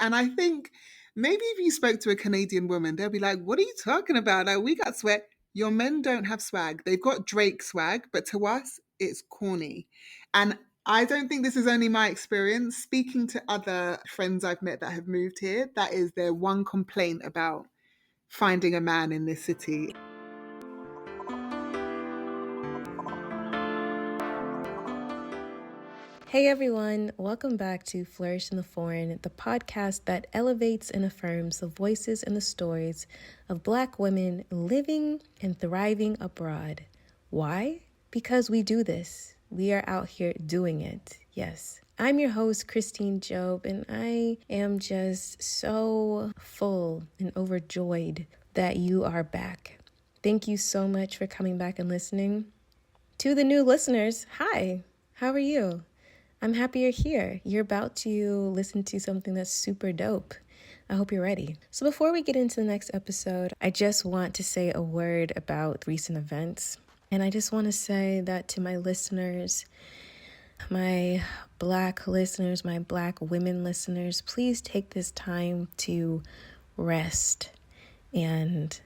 And I think maybe if you spoke to a Canadian woman, they'll be like, what are you talking about? Like, we got swag. Your men don't have swag. They've got Drake swag, but to us, it's corny. And I don't think this is only my experience. Speaking to other friends I've met that have moved here, that is their one complaint about finding a man in this city. Hey everyone, welcome back to Flourish in the Foreign, the podcast that elevates and affirms the voices and the stories of Black women living and thriving abroad. Why? Because we do this. We are out here doing it. Yes. I'm your host, Christine Job, and I am just so full and overjoyed that you are back. Thank you so much for coming back and listening. To the new listeners, hi, how are you? I'm happy you're here. You're about to listen to something that's super dope. I hope you're ready. So before we get into the next episode, I just want to say a word about recent events. And I just want to say that to my listeners, my Black listeners, my Black women listeners, please take this time to rest and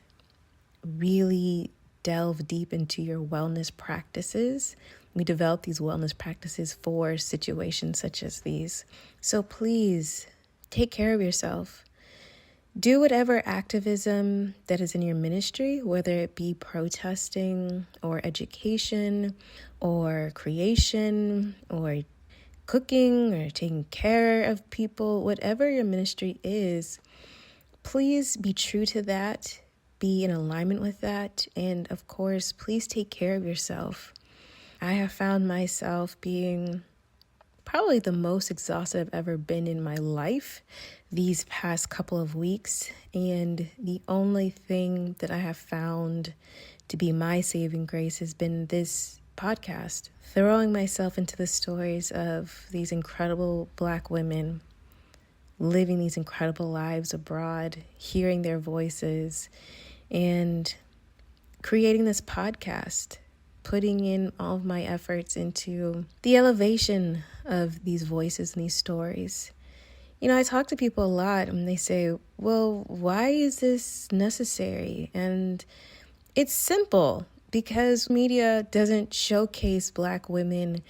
really delve deep into your wellness practices. We develop these wellness practices for situations such as these. So please take care of yourself. Do whatever activism that is in your ministry, whether it be protesting or education or creation or cooking or taking care of people, whatever your ministry is, please be true to that, be in alignment with that, and of course, please take care of yourself. I have found myself being probably the most exhausted I've ever been in my life these past couple of weeks. And the only thing that I have found to be my saving grace has been this podcast, throwing myself into the stories of these incredible Black women living these incredible lives abroad, hearing their voices, and creating this podcast, putting in all of my efforts into the elevation of these voices and these stories. You know, I talk to people a lot and they say, well, why is this necessary? And it's simple, because media doesn't showcase Black women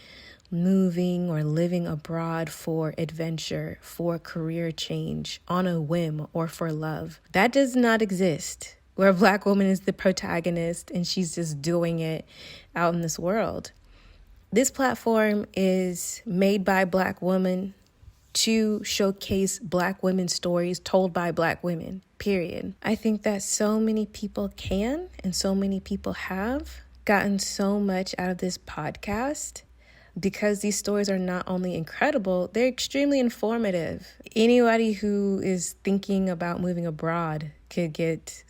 moving or living abroad for adventure, for career change, on a whim, or for love. That does not exist, where a Black woman is the protagonist and she's just doing it out in this world. This platform is made by Black women to showcase Black women's stories told by Black women, period. I think that so many people can and so many people have gotten so much out of this podcast, because these stories are not only incredible, they're extremely informative. Anybody who is thinking about moving abroad could get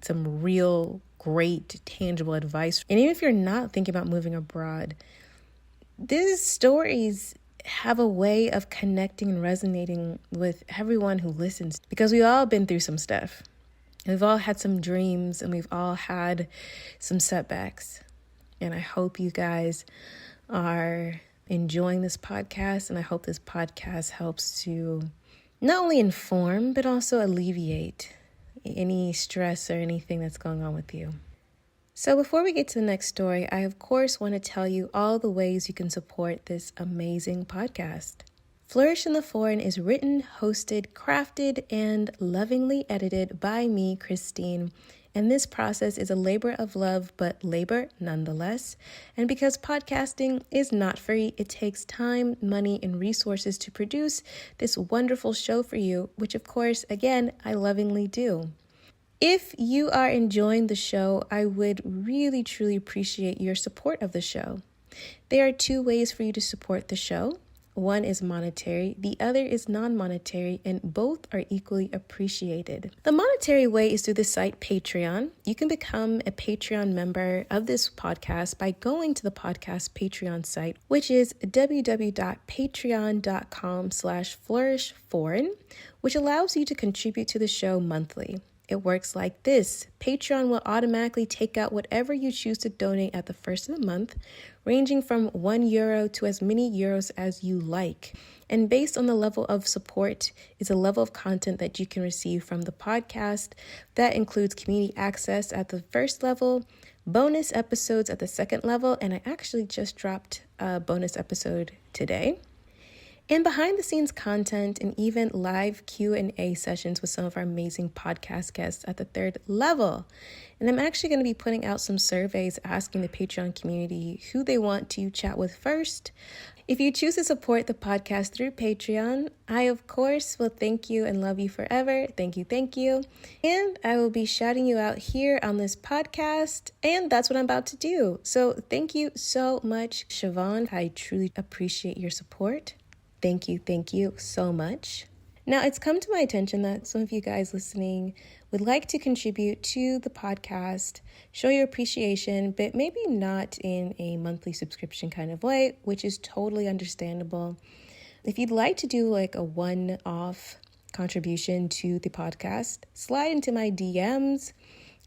some real great tangible advice. And even if you're not thinking about moving abroad, these stories have a way of connecting and resonating with everyone who listens, because we've all been through some stuff. We've all had some dreams and we've all had some setbacks. And I hope you guys are enjoying this podcast, and I hope this podcast helps to not only inform but also alleviate any stress or anything that's going on with you. So before we get to the next story, I of course want to tell you all the ways you can support this amazing podcast. Flourish in the Foreign is written, hosted, crafted, and lovingly edited by me, Christine. And this process is a labor of love, but labor nonetheless. And because podcasting is not free, it takes time, money, and resources to produce this wonderful show for you, which of course, again, I lovingly do. If you are enjoying the show, I would really, truly appreciate your support of the show. There are two ways for you to support the show. One is monetary, the other is non-monetary, and both are equally appreciated. The monetary way is through the site Patreon. You can become a Patreon member of this podcast by going to the podcast Patreon site, which is www.patreon.com/flourishforeign, which allows you to contribute to the show monthly. It works like this. Patreon will automatically take out whatever you choose to donate at the first of the month, ranging from €1 to as many euros as you like. And based on the level of support is a level of content that you can receive from the podcast. That includes community access at the first level, bonus episodes at the second level, and I actually just dropped a bonus episode today, and behind the scenes content and even live Q&A sessions with some of our amazing podcast guests at the third level. And I'm actually going to be putting out some surveys asking the Patreon community who they want to chat with first. If you choose to support the podcast through Patreon, I of course will thank you and love you forever. Thank you, thank you. And I will be shouting you out here on this podcast, and that's what I'm about to do. So thank you so much, Siobhan. I truly appreciate your support. Thank you so much. Now, it's come to my attention that some of you guys listening would like to contribute to the podcast, show your appreciation, but maybe not in a monthly subscription kind of way, which is totally understandable. If you'd like to do like a one-off contribution to the podcast, slide into my DMs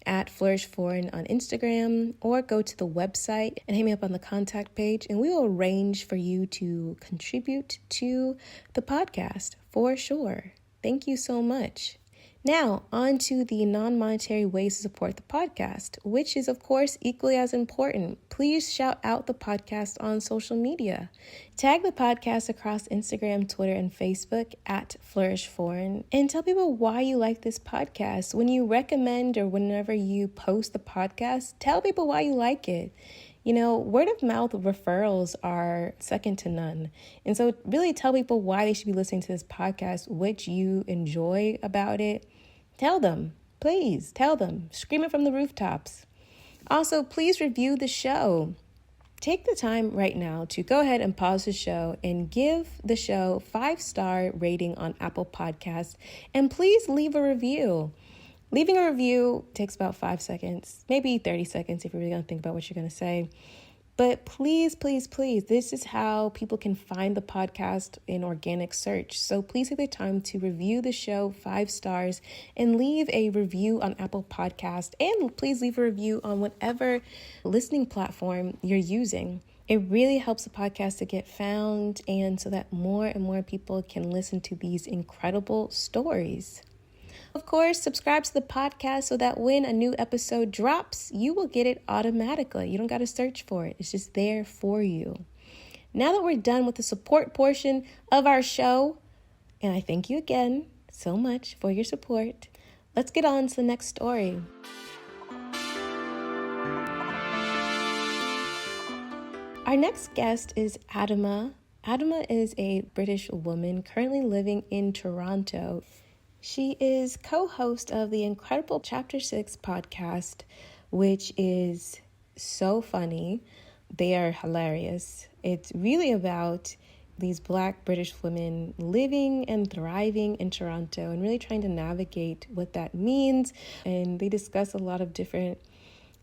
at Flourish Foreign on Instagram, or go to the website and hit me up on the contact page, and we will arrange for you to contribute to the podcast for sure. Thank you so much. Now, on to the non-monetary ways to support the podcast, which is, of course, equally as important. Please shout out the podcast on social media. Tag the podcast across Instagram, Twitter, and Facebook at Flourish Foreign, and tell people why you like this podcast. When you recommend or whenever you post the podcast, tell people why you like it. You know, word of mouth referrals are second to none. And so really tell people why they should be listening to this podcast, what you enjoy about it. Tell them, please tell them, scream it from the rooftops. Also, please review the show. Take the time right now to go ahead and pause the show and give the show 5-star rating on Apple Podcasts. And please leave a review. Leaving a review takes about 5 seconds, maybe 30 seconds if you're really going to think about what you're going to say. But please, this is how people can find the podcast in organic search. So please take the time to review the show 5 stars and leave a review on Apple Podcast. And please leave a review on whatever listening platform you're using. It really helps the podcast to get found, and so that more and more people can listen to these incredible stories. Of course, subscribe to the podcast so that when a new episode drops, you will get it automatically. You don't got to search for it. It's just there for you. Now that we're done with the support portion of our show, and I thank you again so much for your support, let's get on to the next story. Our next guest is Adoma. Adoma is a British woman currently living in Toronto. She is co-host of the incredible Chapter 6 podcast, which is so funny. They are hilarious. It's really about these Black British women living and thriving in Toronto and really trying to navigate what that means. And they discuss a lot of different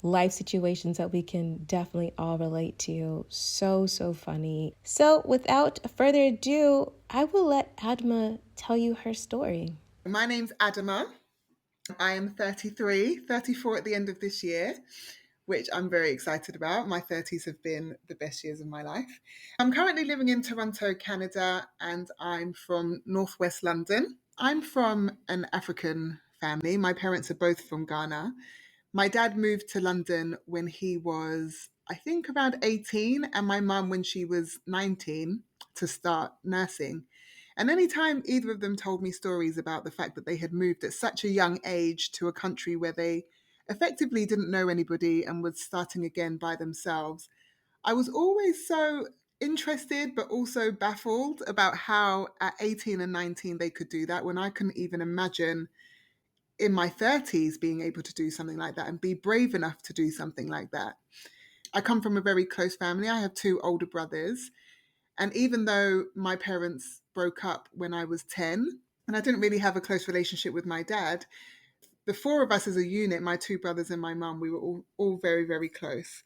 life situations that we can definitely all relate to. So funny. So without further ado, I will let Adoma tell you her story. My name's Adoma. I am 33, 34 at the end of this year, which I'm very excited about. My 30s have been the best years of my life. I'm currently living in Toronto, Canada, and I'm from Northwest London. I'm from an African family. My parents are both from Ghana. My dad moved to London when he was, I think, around 18, and my mum when she was 19 to start nursing. And anytime either of them told me stories about the fact that they had moved at such a young age to a country where they effectively didn't know anybody and was starting again by themselves, I was always so interested but also baffled about how at 18 and 19 they could do that when I couldn't even imagine in my 30s being able to do something like that and be brave enough to do something like that. I come from a very close family. I have 2 older brothers. And even though my parents broke up when I was 10, and I didn't really have a close relationship with my dad, the 4 of us as a unit, my 2 brothers and my mum, we were all very, very close.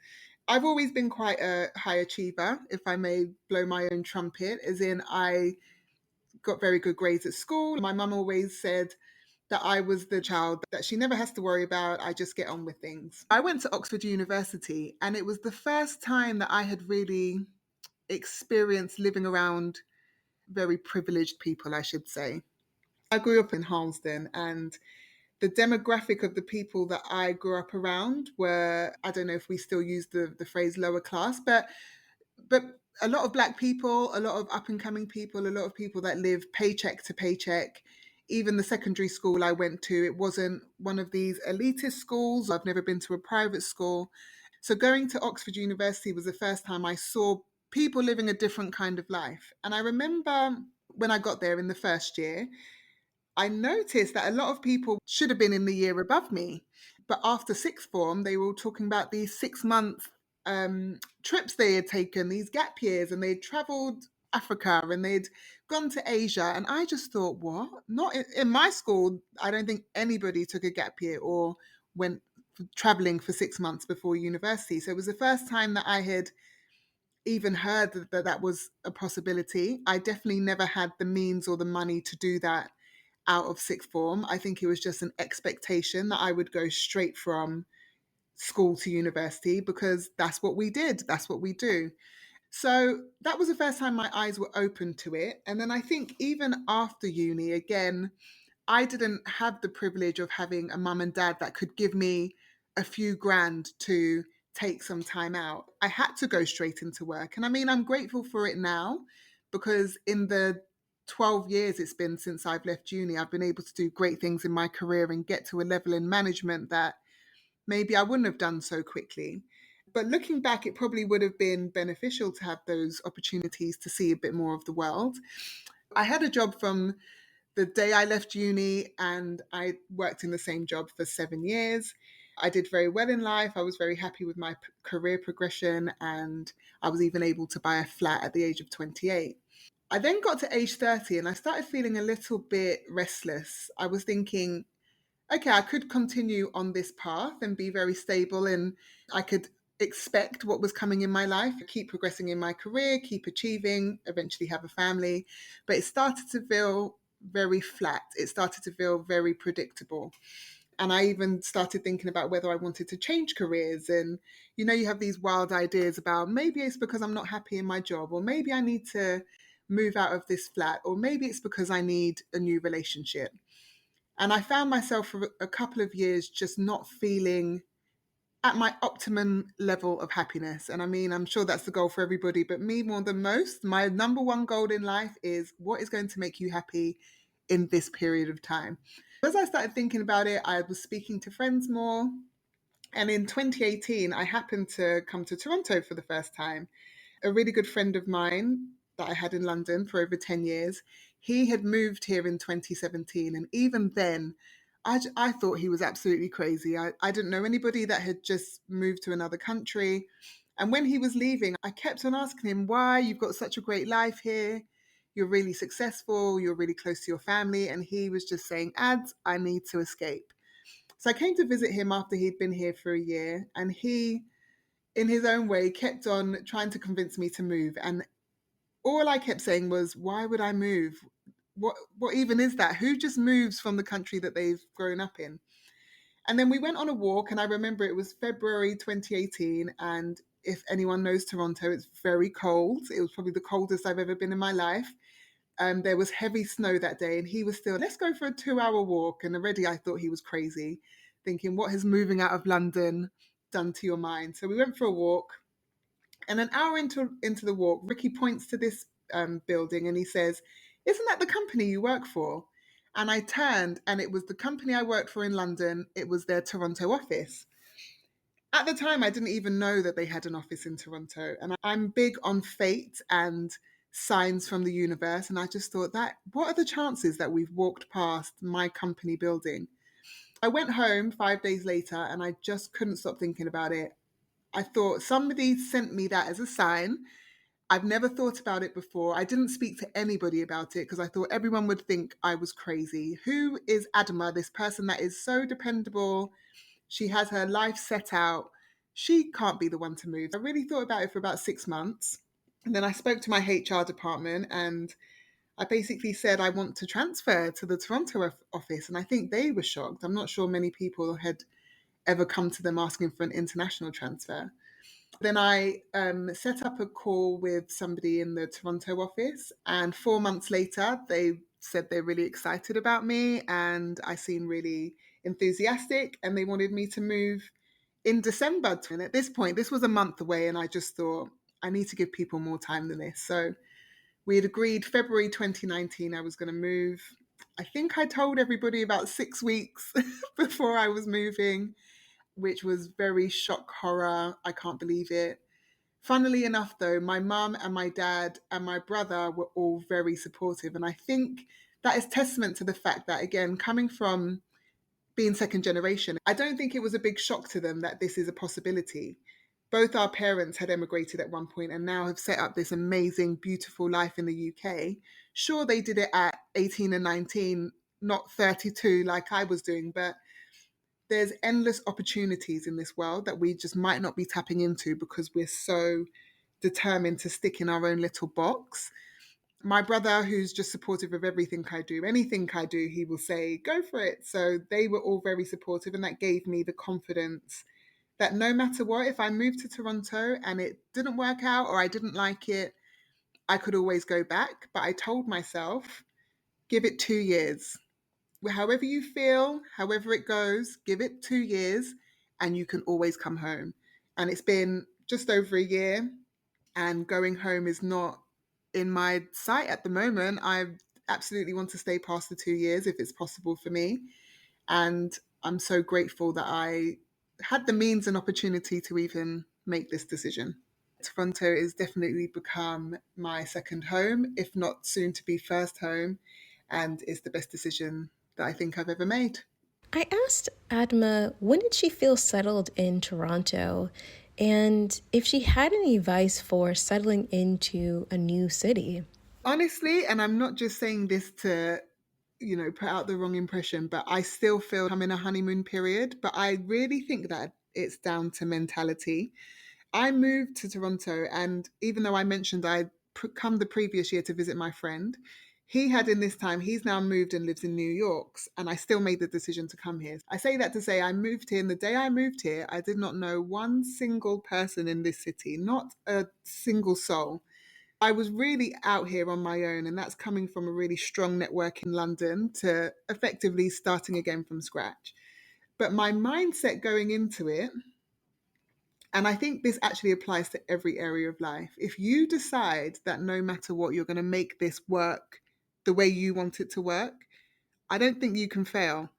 I've always been quite a high achiever, if I may blow my own trumpet, as in I got very good grades at school. My mum always said that I was the child that she never has to worry about. I just get on with things. I went to Oxford University, and it was the first time that I had really experienced living around very privileged people, I should say. I grew up in Harlesden, and the demographic of the people that I grew up around were, I don't know if we still use the phrase lower class, but a lot of black people, a lot of up and coming people, a lot of people that live paycheck to paycheck. Even the secondary school I went to, it wasn't one of these elitist schools. I've never been to a private school. So going to Oxford University was the first time I saw people living a different kind of life. And I remember when I got there in the first year, I noticed that a lot of people should have been in the year above me. But after sixth form, they were all talking about these 6 month trips they had taken, these gap years, and they'd traveled Africa and they'd gone to Asia. And I just thought, what? Not in my school. I don't think anybody took a gap year or went traveling for 6 months before university. So it was the first time that I had even heard that that was a possibility. I definitely never had the means or the money to do that out of sixth form. I think it was just an expectation that I would go straight from school to university because that's what we did, that's what we do. So that was the first time my eyes were open to it. And then I think even after uni, again, I didn't have the privilege of having a mum and dad that could give me a few grand to take some time out. I had to go straight into work. And I mean, I'm grateful for it now because in the 12 years it's been since I've left uni, I've been able to do great things in my career and get to a level in management that maybe I wouldn't have done so quickly. But looking back, it probably would have been beneficial to have those opportunities to see a bit more of the world. I had a job from the day I left uni, and I worked in the same job for 7 years. I did very well in life. I was very happy with my career progression, and I was even able to buy a flat at the age of 28. I then got to age 30 and I started feeling a little bit restless. I was thinking, okay, I could continue on this path and be very stable, and I could expect what was coming in my life, keep progressing in my career, keep achieving, eventually have a family. But it started to feel very flat. It started to feel very predictable. And I even started thinking about whether I wanted to change careers. And you have these wild ideas about maybe it's because I'm not happy in my job, or maybe I need to move out of this flat, or maybe it's because I need a new relationship. And I found myself for a couple of years just not feeling at my optimum level of happiness. And I mean, I'm sure that's the goal for everybody, but me more than most, my number one goal in life is what is going to make you happy in this period of time. As I started thinking about it, I was speaking to friends more. And in 2018, I happened to come to Toronto for the first time. A really good friend of mine that I had in London for over 10 years, he had moved here in 2017. And even then, I thought he was absolutely crazy. I didn't know anybody that had just moved to another country. And when he was leaving, I kept on asking him, why? You've got such a great life here. You're really successful. You're really close to your family. And he was just saying, Ads, I need to escape. So I came to visit him after he'd been here for a year. And he, in his own way, kept on trying to convince me to move. And all I kept saying was, why would I move? What even is that? Who just moves from the country that they've grown up in? And then we went on a walk, and I remember it was February 2018. And if anyone knows Toronto, it's very cold. It was probably the coldest I've ever been in my life. There was heavy snow that day, and he was still, let's go for a 2 hour walk. And already I thought he was crazy, thinking, what has moving out of London done to your mind? So we went for a walk. And an hour into the walk, Ricky points to this building and he says, isn't that the company you work for? And I turned, and it was the company I worked for in London. It was their Toronto office. At the time, I didn't even know that they had an office in Toronto. And I'm big on fate and signs from the universe. And I just thought, that what are the chances that we've walked past my company building? I went home 5 days later and I just couldn't stop thinking about it. I thought somebody sent me that as a sign. I've never thought about it before. I didn't speak to anybody about it because I thought everyone would think I was crazy. Who is Adoma, this person that is so dependable? She has her life set out. She can't be the one to move. I really thought about it for about 6 months. And then I spoke to my HR department and I basically said I want to transfer to the Toronto office, and I think they were shocked. I'm not sure many people had ever come to them asking for an international transfer. Then I set up a call with somebody in the Toronto office, and 4 months later, they said they're really excited about me, and I seemed really enthusiastic, and they wanted me to move in December. And at this point, this was a month away, and I just thought I need to give people more time than this. So we had agreed February 2019 I was going to move. I think I told everybody about 6 weeks before I was moving, which was very shock horror. I can't believe it. Funnily enough, though, my mum and my dad and my brother were all very supportive. And I think that is testament to the fact that, again, coming from being second generation, I don't think it was a big shock to them that this is a possibility. Both our parents had emigrated at one point and now have set up this amazing, beautiful life in the UK. Sure, they did it at 18 and 19, not 32 like I was doing, but there's endless opportunities in this world that we just might not be tapping into because we're so determined to stick in our own little box. My brother, who's just supportive of everything I do, anything I do, he will say, go for it. So they were all very supportive, and that gave me the confidence that no matter what, if I moved to Toronto and it didn't work out or I didn't like it, I could always go back. But I told myself, give it 2 years. However you feel, however it goes, give it 2 years and you can always come home. And it's been just over a year, and going home is not in my sight at the moment. I absolutely want to stay past the 2 years if it's possible for me. And I'm so grateful that I had the means and opportunity to even make this decision. Toronto has definitely become my second home, if not soon to be first home, and it's the best decision that I think I've ever made. I asked Adma when did she feel settled in Toronto and if she had any advice for settling into a new city. Honestly, and I'm not just saying this to, put out the wrong impression, but I still feel I'm in a honeymoon period. But I really think that it's down to mentality. I moved to Toronto, and even though I mentioned I'd come the previous year to visit my friend, he had in this time, he's now moved and lives in New York, and I still made the decision to come here. I say that to say I moved here, and the day I moved here, I did not know one single person in this city, not a single soul. I was really out here on my own, and that's coming from a really strong network in London to effectively starting again from scratch. But my mindset going into it, and I think this actually applies to every area of life. If you decide that no matter what, you're going to make this work the way you want it to work, I don't think you can fail.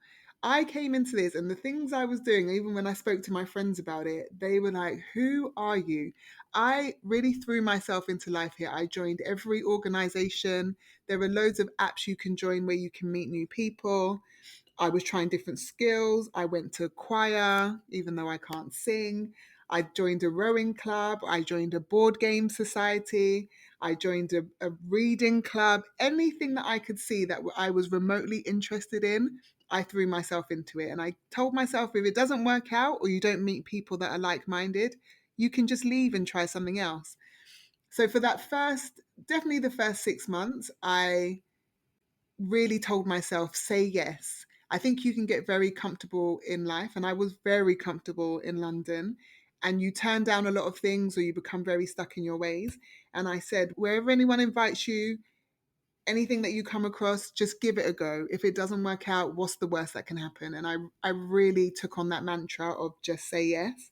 I came into this, and the things I was doing, even when I spoke to my friends about it, they were like, who are you? I really threw myself into life here. I joined every organization. There are loads of apps you can join where you can meet new people. I was trying different skills. I went to choir, even though I can't sing. I joined a rowing club. I joined a board game society. I joined a reading club. Anything that I could see that I was remotely interested in, I threw myself into it. And I told myself if it doesn't work out or you don't meet people that are like minded, you can just leave and try something else. So for that definitely the first 6 months, I really told myself, say yes. I think you can get very comfortable in life, and I was very comfortable in London. And you turn down a lot of things or you become very stuck in your ways. And I said, wherever anyone invites you, anything that you come across, just give it a go. If it doesn't work out, what's the worst that can happen? And I really took on that mantra of just say yes.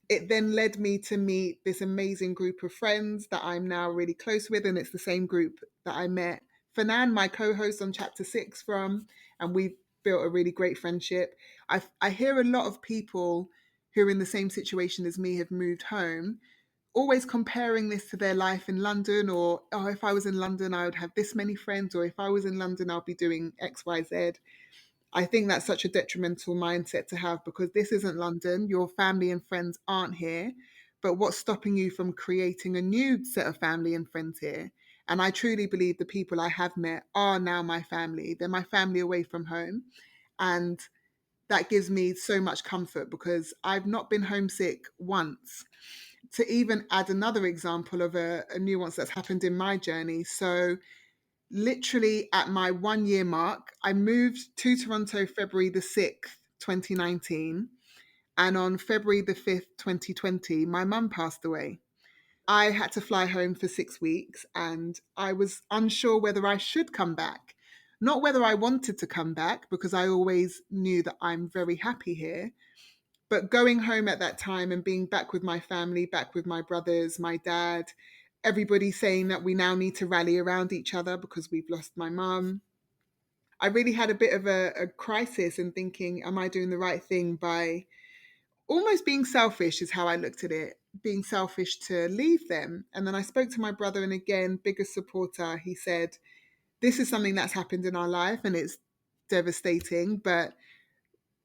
It then led me to meet this amazing group of friends that I'm now really close with. And it's the same group that I met Fanan, my co host on Chapter 6, from. And we've built a really great friendship. I hear a lot of people who are in the same situation as me have moved home, always comparing this to their life in London, or, oh, if I was in London, I would have this many friends, or if I was in London, I'll be doing X, Y, Z. I think that's such a detrimental mindset to have because this isn't London. Your family and friends aren't here. But what's stopping you from creating a new set of family and friends here? And I truly believe the people I have met are now my family. They're my family away from home. And that gives me so much comfort because I've not been homesick once. To even add another example of a nuance that's happened in my journey. So literally at my 1 year mark, I moved to Toronto February the 6th, 2019. And on February the 5th, 2020, my mum passed away. I had to fly home for 6 weeks and I was unsure whether I should come back. Not whether I wanted to come back, because I always knew that I'm very happy here. But going home at that time and being back with my family, back with my brothers, my dad, everybody saying that we now need to rally around each other because we've lost my mum. I really had a bit of a crisis and thinking, am I doing the right thing by almost being selfish, is how I looked at it, being selfish to leave them. And then I spoke to my brother, and again, biggest supporter, he said, this is something that's happened in our life and it's devastating, but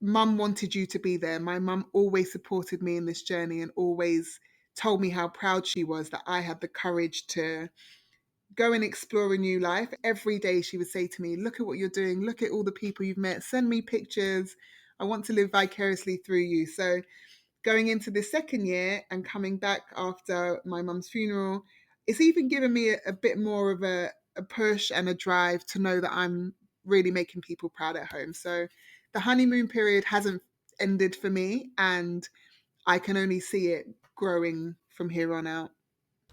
mum wanted you to be there. My mum always supported me in this journey and always told me how proud she was that I had the courage to go and explore a new life. Every day she would say to me, look at what you're doing, look at all the people you've met, send me pictures. I want to live vicariously through you. So going into the second year and coming back after my mum's funeral, it's even given me a bit more of a push and a drive to know that I'm really making people proud at home. So the honeymoon period hasn't ended for me, and I can only see it growing from here on out.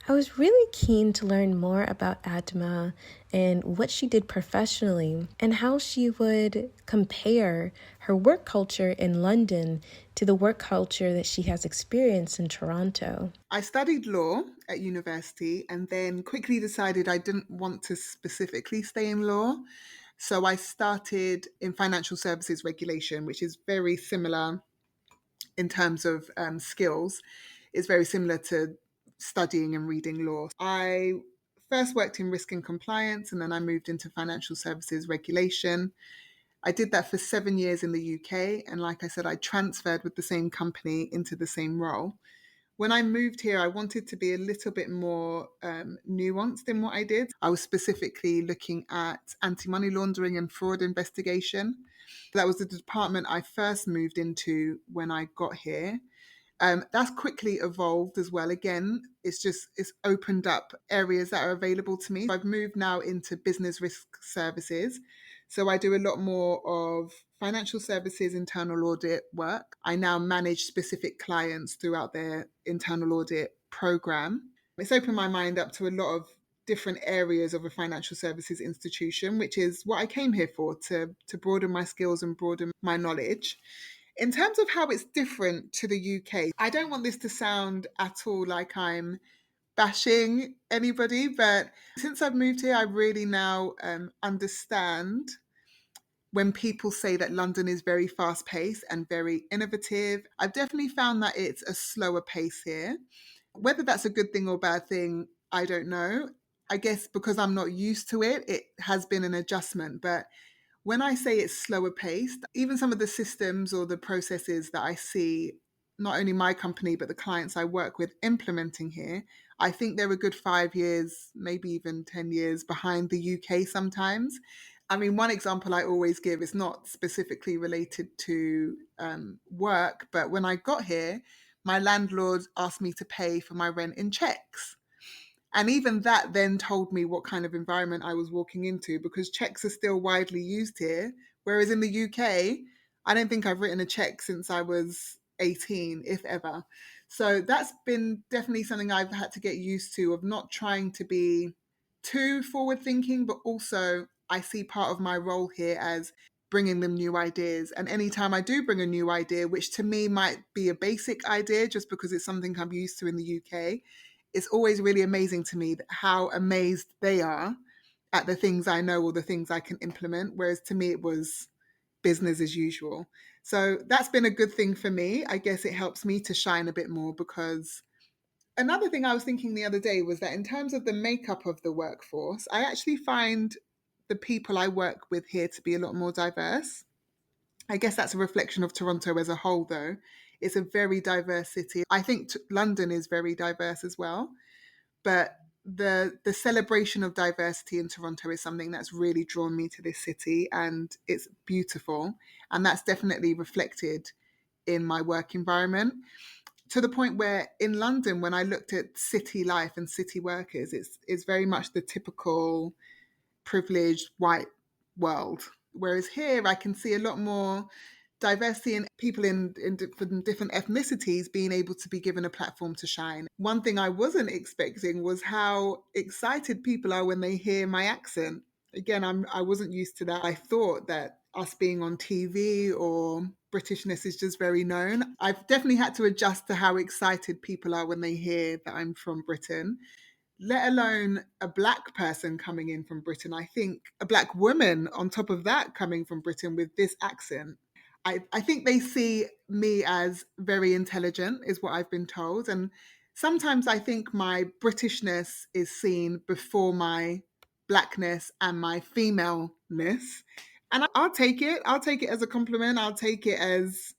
I was really keen to learn more about Adoma and what she did professionally and how she would compare her work culture in London to the work culture that she has experienced in Toronto. I studied law at university and then quickly decided I didn't want to specifically stay in law. So I started in financial services regulation, which is very similar in terms of skills. It's very similar to studying and reading law. I first worked in risk and compliance, and then I moved into financial services regulation. I did that for 7 years in the UK. And like I said, I transferred with the same company into the same role. When I moved here, I wanted to be a little bit more nuanced in what I did. I was specifically looking at anti money laundering and fraud investigation. That was the department I first moved into when I got here. That's quickly evolved as well. Again, it's opened up areas that are available to me. I've moved now into business risk services. So I do a lot more of financial services internal audit work. I now manage specific clients throughout their internal audit program. It's opened my mind up to a lot of different areas of a financial services institution, which is what I came here for, to broaden my skills and broaden my knowledge. In terms of how it's different to the UK, I don't want this to sound at all like I'm bashing anybody, but since I've moved here, I really now understand when people say that London is very fast paced and very innovative. I've definitely found that it's a slower pace here. Whether that's a good thing or bad thing, I don't know. I guess because I'm not used to it, it has been an adjustment. But when I say it's slower paced, even some of the systems or the processes that I see, not only my company, but the clients I work with implementing here, I think they're a good 5 years, maybe even 10 years behind the UK sometimes. I mean, one example I always give is not specifically related to work, but when I got here, my landlord asked me to pay for my rent in checks. And even that then told me what kind of environment I was walking into, because checks are still widely used here. Whereas in the UK, I don't think I've written a check since I was 18, if ever. So that's been definitely something I've had to get used to, of not trying to be too forward thinking, but also I see part of my role here as bringing them new ideas. And anytime I do bring a new idea, which to me might be a basic idea just because it's something I'm used to in the UK, it's always really amazing to me how amazed they are at the things I know or the things I can implement. Whereas to me, it was business as usual. So that's been a good thing for me. I guess it helps me to shine a bit more, because another thing I was thinking the other day was that in terms of the makeup of the workforce, I actually find the people I work with here to be a lot more diverse. I guess that's a reflection of Toronto as a whole, though. It's a very diverse city. I think London is very diverse as well, but the celebration of diversity in Toronto is something that's really drawn me to this city, and it's beautiful, and that's definitely reflected in my work environment, to the point where in London, when I looked at city life and city workers, it's very much the typical privileged white world. Whereas here, I can see a lot more diversity and people in different ethnicities being able to be given a platform to shine. One thing I wasn't expecting was how excited people are when they hear my accent. Again, I wasn't used to that. I thought that us being on TV or Britishness is just very known. I've definitely had to adjust to how excited people are when they hear that I'm from Britain, let alone a black person coming in from Britain. I think a black woman on top of that coming from Britain with this accent. I think they see me as very intelligent, is what I've been told. And sometimes I think my Britishness is seen before my blackness and my femaleness. And I'll take it. I'll take it as a compliment. I'll take it as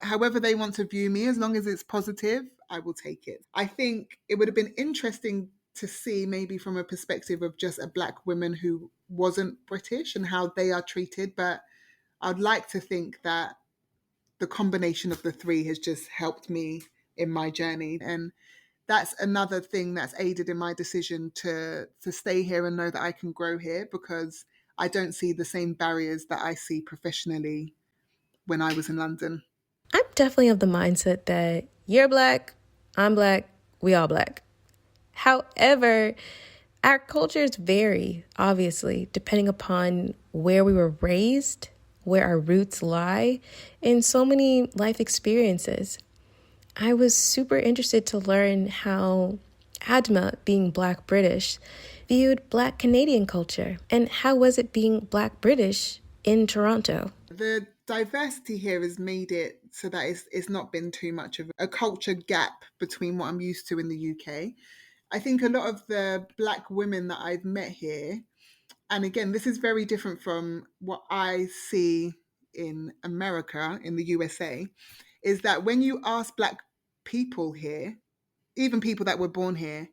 however they want to view me, as long as it's positive, I will take it. I think it would have been interesting to see maybe from a perspective of just a black woman who wasn't British and how they are treated. But I'd like to think that the combination of the three has just helped me in my journey. And that's another thing that's aided in my decision to stay here and know that I can grow here, because I don't see the same barriers that I see professionally when I was in London. I'm definitely of the mindset that you're black, I'm black, we all black. However, our cultures vary, obviously, depending upon where we were raised, where our roots lie, in so many life experiences. I was super interested to learn how Adoma, being Black British, viewed Black Canadian culture, and how was it being Black British in Toronto? The diversity here has made it so that it's not been too much of a culture gap between what I'm used to in the UK. I think a lot of the black women that I've met here, and again, this is very different from what I see in America, in the USA, is that when you ask black people here, even people that were born here,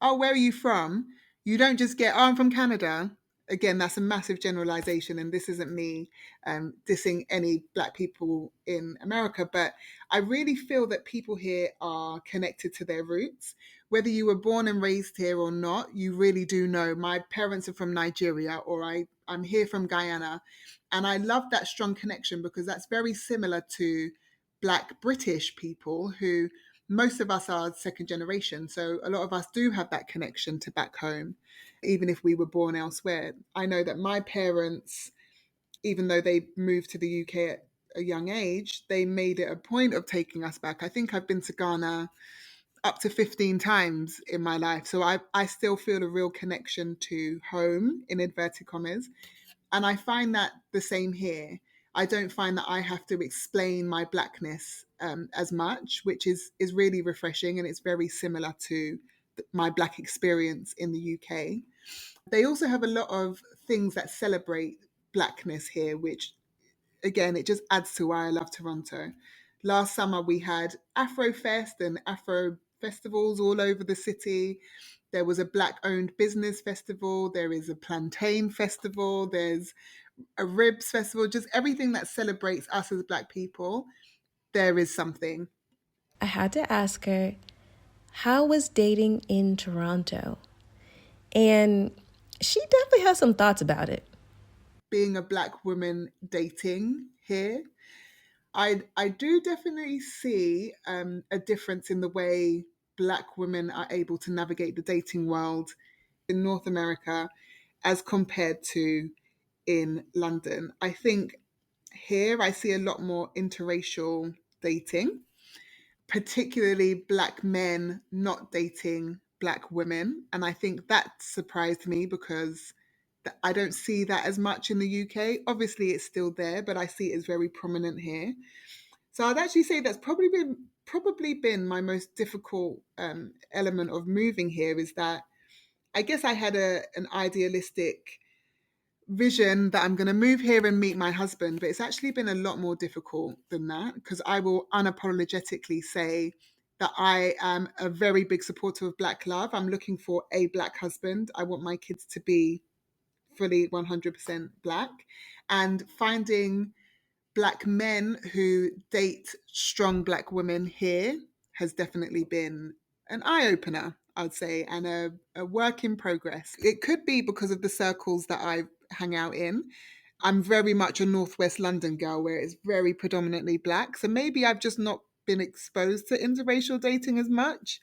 oh, where are you from? You don't just get, oh, I'm from Canada. Again, that's a massive generalization, and this isn't me dissing any black people in America, but I really feel that people here are connected to their roots. Whether you were born and raised here or not, you really do know. My parents are from Nigeria, or I'm here from Guyana. And I love that strong connection because that's very similar to black British people who most of us are second generation. So a lot of us do have that connection to back home, even if we were born elsewhere. I know that my parents, even though they moved to the UK at a young age, they made it a point of taking us back. I think I've been to Ghana up to 15 times in my life. So I still feel a real connection to home, in inverted commas. And I find that the same here. I don't find that I have to explain my blackness as much, which is really refreshing, and it's very similar to my black experience in the UK. They also have a lot of things that celebrate blackness here, which again, it just adds to why I love Toronto. Last summer we had Afro Fest and Afro festivals all over the city. There was a black owned business festival, there is a plantain festival, there's a ribs festival, just everything that celebrates us as black people. There is something. I had to ask her, how was dating in Toronto? And she definitely has some thoughts about it. Being a black woman dating here, I do definitely see a difference in the way black women are able to navigate the dating world in North America as compared to in London. I think here I see a lot more interracial dating, particularly black men not dating black women. And I think that surprised me because I don't see that as much in the UK. Obviously, it's still there, but I see it as very prominent here. So I'd actually say that's probably been my most difficult element of moving here, is that I guess I had an idealistic vision that I'm going to move here and meet my husband, but it's actually been a lot more difficult than that, because I will unapologetically say that I am a very big supporter of Black love. I'm looking for a Black husband. I want my kids to be fully 100% Black. And finding Black men who date strong Black women here has definitely been an eye opener. I'd say, and a work in progress. It could be because of the circles that I hang out in. I'm very much a Northwest London girl where it's very predominantly black. So maybe I've just not been exposed to interracial dating as much.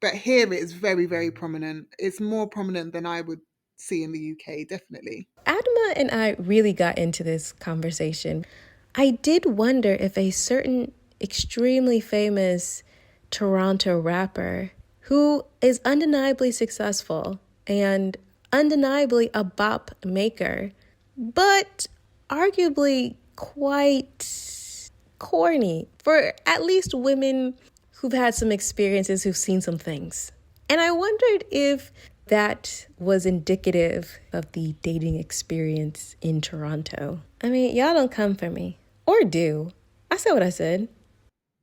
But here it is very, very prominent. It's more prominent than I would see in the UK, definitely. Adama and I really got into this conversation. I did wonder if a certain extremely famous Toronto rapper who is undeniably successful and undeniably a bop maker, but arguably quite corny for at least women who've had some experiences, who've seen some things. And I wondered if that was indicative of the dating experience in Toronto. I mean, y'all don't come for me. Or do. I said what I said.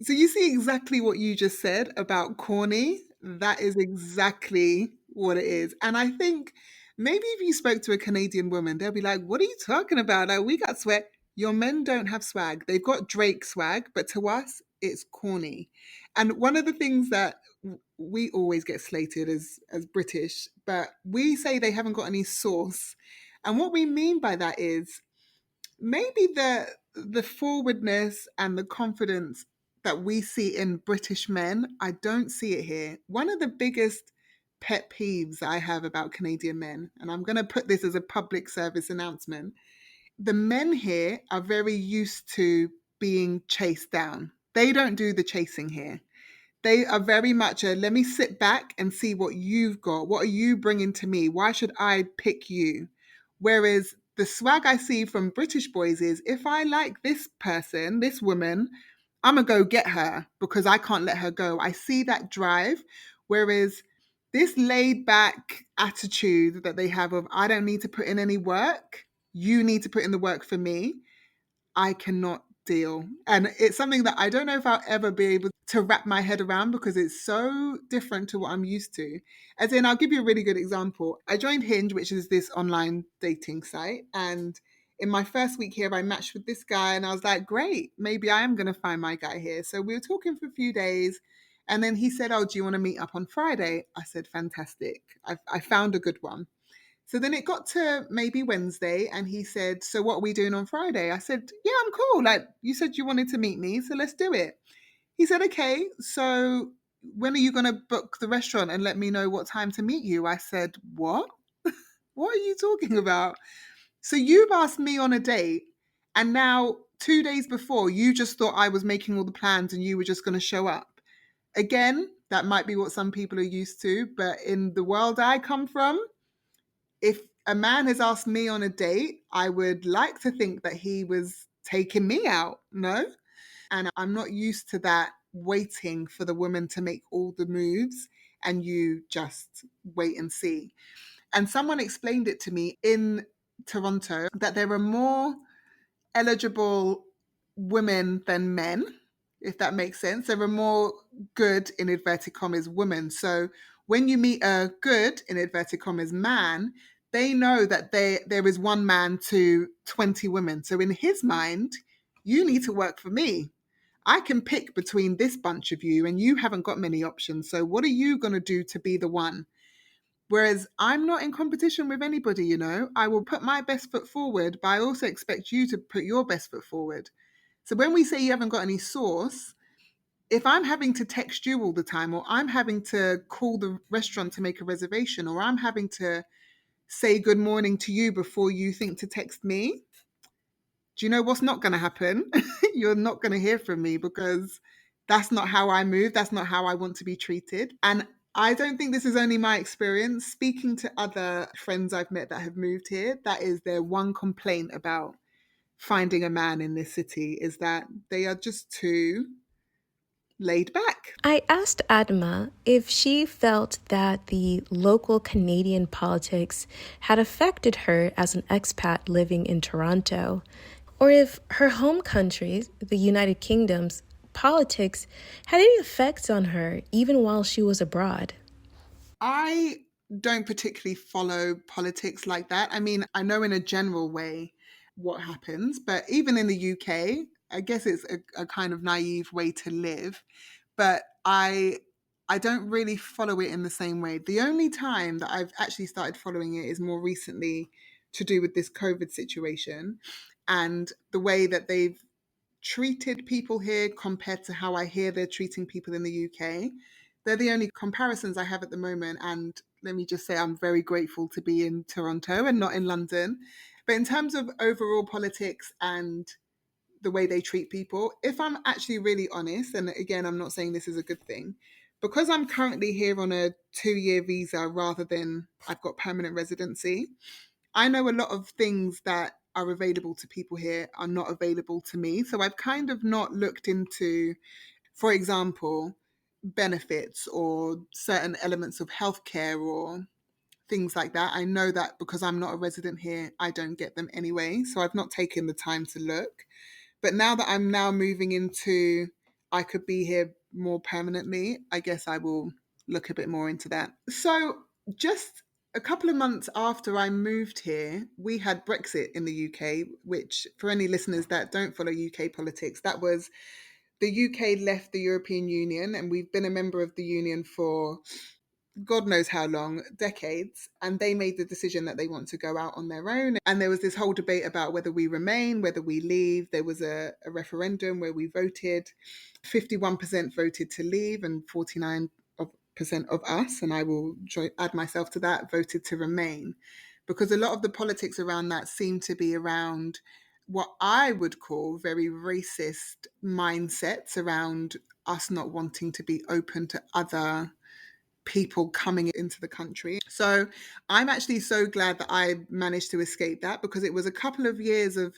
So you see exactly what you just said about corny. That is exactly what it is. And I think maybe if you spoke to a Canadian woman, they'll be like, what are you talking about? Like, we got swag. Your men don't have swag. They've got Drake swag, but to us, it's corny. And one of the things that we always get slated as British, but we say they haven't got any sauce. And what we mean by that is maybe the forwardness and the confidence that we see in British men, I don't see it here. One of the biggest pet peeves I have about Canadian men, and I'm going to put this as a public service announcement, the men here are very used to being chased down. They don't do the chasing here. They are very much a let me sit back and see what you've got. What are you bringing to me? Why should I pick you? Whereas the swag I see from British boys is if I like this person, this woman, I'm going to go get her because I can't let her go. I see that drive. Whereas this laid back attitude that they have of I don't need to put in any work, you need to put in the work for me, I cannot deal. And it's something that I don't know if I'll ever be able to wrap my head around because it's so different to what I'm used to. As in, I'll give you a really good example. I joined Hinge, which is this online dating site. And in my first week here, I matched with this guy and I was like, great, maybe I am going to find my guy here. So we were talking for a few days. And then he said, oh, do you want to meet up on Friday? I said, fantastic. I found a good one. So then it got to maybe Wednesday, and he said, so what are we doing on Friday? I said, yeah, I'm cool. Like, you said you wanted to meet me, so let's do it. He said, okay, so when are you going to book the restaurant and let me know what time to meet you? I said, what? What are you talking about? So you've asked me on a date, and now 2 days before, you just thought I was making all the plans and you were just going to show up. Again, that might be what some people are used to, but in the world I come from, if a man has asked me on a date, I would like to think that he was taking me out, no? And I'm not used to that waiting for the woman to make all the moves and you just wait and see. And someone explained it to me in Toronto that there are more eligible women than men, if that makes sense. There are more good, in inverted commas, women. So when you meet a good, in inverted commas, man, they know that there is one man to 20 women. So in his mind, you need to work for me. I can pick between this bunch of you, and you haven't got many options. So what are you going to do to be the one? Whereas I'm not in competition with anybody, you know. I will put my best foot forward, but I also expect you to put your best foot forward. So when we say you haven't got any sauce, if I'm having to text you all the time, or I'm having to call the restaurant to make a reservation, or I'm having to say good morning to you before you think to text me, do you know what's not going to happen? You're not going to hear from me because that's not how I move. That's not how I want to be treated. And I don't think this is only my experience. Speaking to other friends I've met that have moved here, that is their one complaint about finding a man in this city is that they are just too laid back. I asked Adma if she felt that the local Canadian politics had affected her as an expat living in Toronto, or if her home country, the United Kingdom's politics, had any effects on her even while she was abroad. I don't particularly follow politics like that. I mean, I know in a general way what happens, but even in the UK, I guess it's a kind of naive way to live. But I I don't really follow it in the same way. The only time that I've actually started following it is more recently, to do with this COVID situation and the way that they've treated people here compared to how I hear they're treating people in the UK. They're the only comparisons I have at the moment. And let me just say, I'm very grateful to be in Toronto and not in London. But in terms of overall politics and the way they treat people, if I'm actually really honest, and again, I'm not saying this is a good thing, because I'm currently here on a 2 year visa rather than I've got permanent residency, I know a lot of things that are available to people here are not available to me. So I've kind of not looked into, for example, benefits or certain elements of healthcare or things like that. I know that because I'm not a resident here, I don't get them anyway. So I've not taken the time to look. But now that I'm now moving into, I could be here more permanently, I guess I will look a bit more into that. So just a couple of months after I moved here, we had Brexit in the UK, which, for any listeners that don't follow UK politics, that was the UK left the European Union, and we've been a member of the Union for God knows how long, decades, and they made the decision that they want to go out on their own. And there was this whole debate about whether we remain, whether we leave. There was a referendum where we voted. 51% voted to leave, and 49% of us, and I will add myself to that, voted to remain. Because a lot of the politics around that seemed to be around what I would call very racist mindsets around us not wanting to be open to other people coming into the country. So I'm actually so glad that I managed to escape that, because it was a couple of years of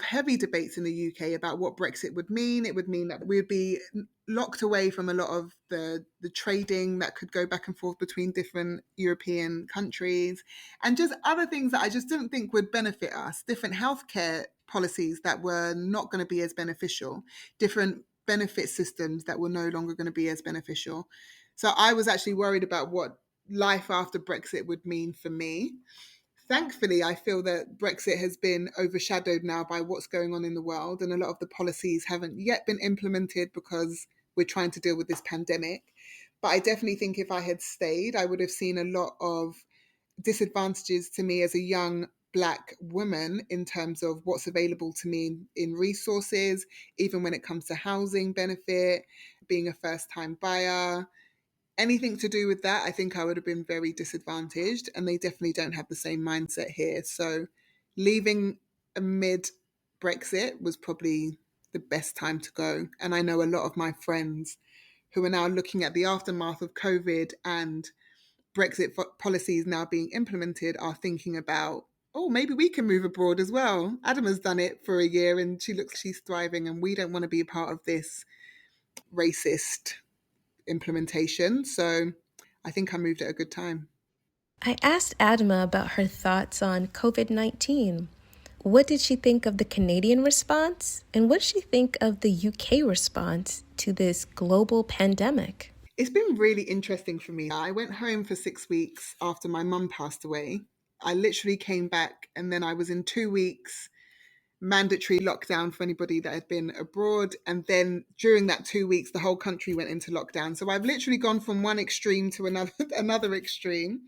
heavy debates in the UK about what Brexit would mean. It would mean that we'd be locked away from a lot of the trading that could go back and forth between different European countries, and just other things that I just didn't think would benefit us, different healthcare policies that were not going to be as beneficial, different benefit systems that were no longer going to be as beneficial. So I was actually worried about what life after Brexit would mean for me. Thankfully, I feel that Brexit has been overshadowed now by what's going on in the world, and a lot of the policies haven't yet been implemented because we're trying to deal with this pandemic. But I definitely think if I had stayed, I would have seen a lot of disadvantages to me as a young Black woman in terms of what's available to me in resources, even when it comes to housing benefit, being a first time buyer, anything to do with that, I think I would have been very disadvantaged. And they definitely don't have the same mindset here. So leaving amid Brexit was probably the best time to go. And I know a lot of my friends who are now looking at the aftermath of COVID and Brexit policies now being implemented are thinking about, oh, maybe we can move abroad as well. Adoma's done it for a year and she looks like she's thriving, and we don't want to be a part of this racist implementation. So I think I moved at a good time. I asked Adama about her thoughts on COVID-19. What did she think of the Canadian response? And what did she think of the UK response to this global pandemic? It's been really interesting for me. I went home for 6 weeks after my mum passed away. I literally came back, and then I was in 2 weeks mandatory lockdown for anybody that had been abroad. And then during that 2 weeks, the whole country went into lockdown. So I've literally gone from one extreme to another, another extreme.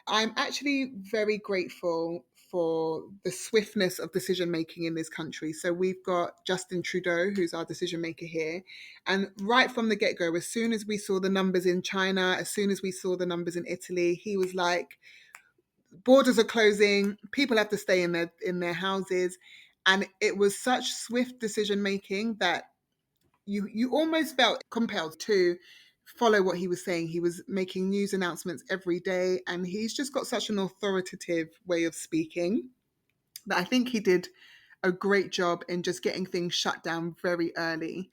I'm actually very grateful for the swiftness of decision making in this country. So we've got Justin Trudeau, who's our decision maker here. And right from the get go, as soon as we saw the numbers in China, as soon as we saw the numbers in Italy, he was like, borders are closing, people have to stay in their houses. And it was such swift decision making that you almost felt compelled to follow what he was saying. He was making news announcements every day, and he's just got such an authoritative way of speaking that I think he did a great job in just getting things shut down very early.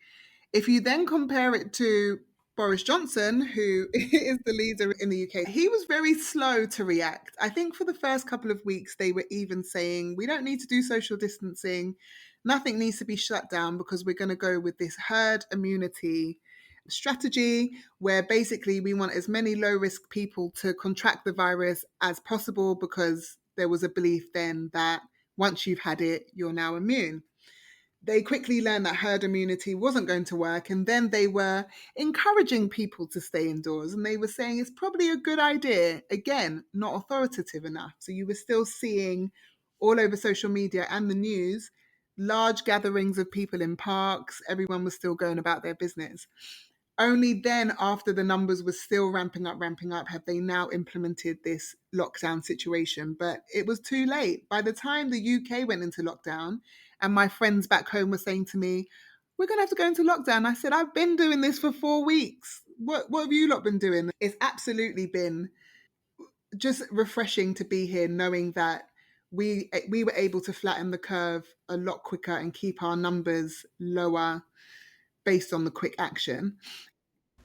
If you then compare it to Boris Johnson, who is the leader in the UK, he was very slow to react. I think for the first couple of weeks, they were even saying, we don't need to do social distancing. Nothing needs to be shut down because we're going to go with this herd immunity strategy where basically we want as many low risk people to contract the virus as possible, because there was a belief then that once you've had it, you're now immune. they quickly learned that herd immunity wasn't going to work. And then they were encouraging people to stay indoors. And they were saying it's probably a good idea. Again, not authoritative enough. So you were still seeing all over social media and the news large gatherings of people in parks. Everyone was still going about their business. Only then, after the numbers were still ramping up, have they now implemented this lockdown situation. But it was too late. By the time the UK went into lockdown, and my friends back home were saying to me, we're going to have to go into lockdown. I said, I've been doing this for 4 weeks. What have you lot been doing? It's absolutely been just refreshing to be here, knowing that we were able to flatten the curve a lot quicker and keep our numbers lower based on the quick action.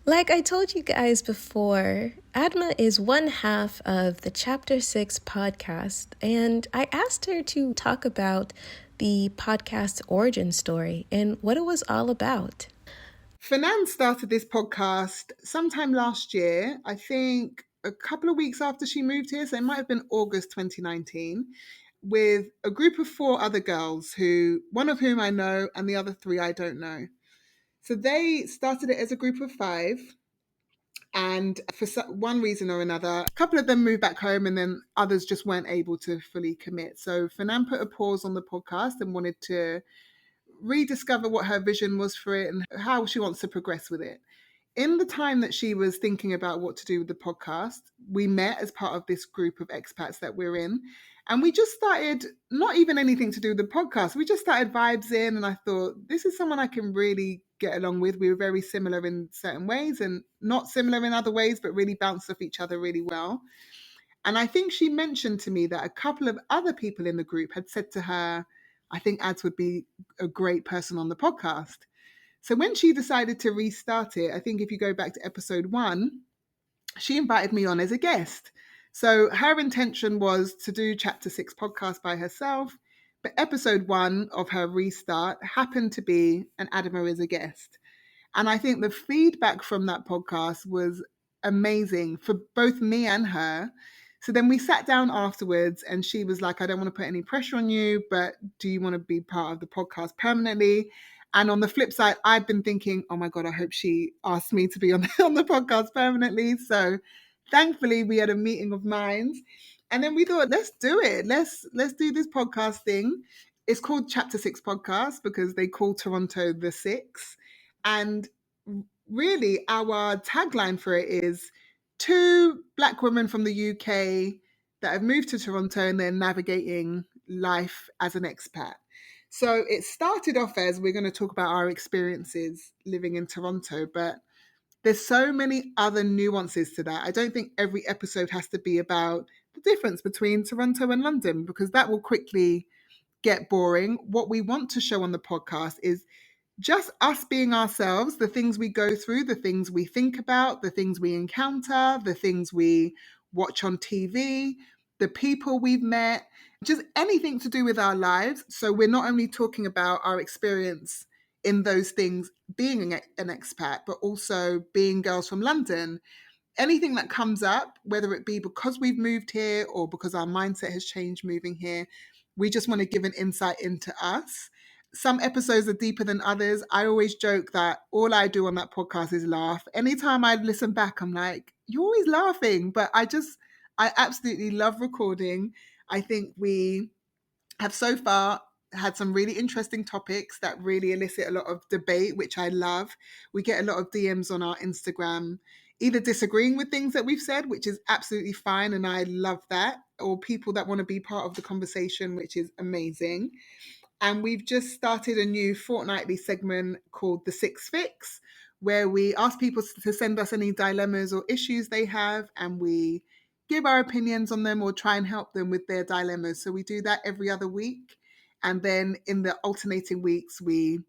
Like I told you guys before, Adma is one half of the Chapter 6 podcast, and I asked her to talk about the podcast's origin story and what it was all about. Fanan started this podcast sometime last year, I think a couple of weeks after she moved here. So it might have been August 2019, with a group of 4 other girls, who one of whom I know and the other 3 I don't know. So they started it as a group of 5. And for one reason or another, a couple of them moved back home and then others just weren't able to fully commit. So Fanan put a pause on the podcast and wanted to rediscover what her vision was for it and how she wants to progress with it. In the time that she was thinking about what to do with the podcast, we met as part of this group of expats that we're in. And we just started, not even anything to do with the podcast, we just started vibes in. And I thought, this is someone I can really get along with. We were very similar in certain ways and not similar in other ways, but really bounced off each other really well. And I think she mentioned to me that a couple of other people in the group had said to her, I think Ads would be a great person on the podcast. So when she decided to restart it, I think if you go back to episode 1, she invited me on as a guest. So her intention was to do Chapter 6 podcast by herself, but episode 1 of her restart happened to be an Adoma as a guest. And I think the feedback from that podcast was amazing for both me and her. So then we sat down afterwards and she was like, I don't want to put any pressure on you, but do you want to be part of the podcast permanently? And on the flip side, I've been thinking, oh my God, I hope she asked me to be on on the podcast permanently. So thankfully we had a meeting of minds. And then we thought, let's do it. Let's do this podcast thing. It's called Chapter 6 Podcast because they call Toronto the Six. And really, our tagline for it is 2 Black women from the UK that have moved to Toronto and they're navigating life as an expat. So it started off as we're going to talk about our experiences living in Toronto, but there's so many other nuances to that. I don't think every episode has to be about the difference between Toronto and London because that will quickly get boring. What we want to show on the podcast is just us being ourselves, the things we go through, the things we think about, the things we encounter, the things we watch on TV, the people we've met, just anything to do with our lives. So we're not only talking about our experience in those things being an expat, but also being girls from London. Anything that comes up, whether it be because we've moved here or because our mindset has changed moving here, we just want to give an insight into us. Some episodes are deeper than others. I always joke that all I do on that podcast is laugh. Anytime I listen back, I'm like, you're always laughing. But I absolutely love recording. I think we have so far had some really interesting topics that really elicit a lot of debate, which I love. We get a lot of DMs on our Instagram, either disagreeing with things that we've said, which is absolutely fine, and I love that, or people that want to be part of the conversation, which is amazing. And we've just started a new fortnightly segment called The Six Fix, where we ask people to send us any dilemmas or issues they have, and we give our opinions on them or try and help them with their dilemmas. So we do that every other week. And then in the alternating weeks, we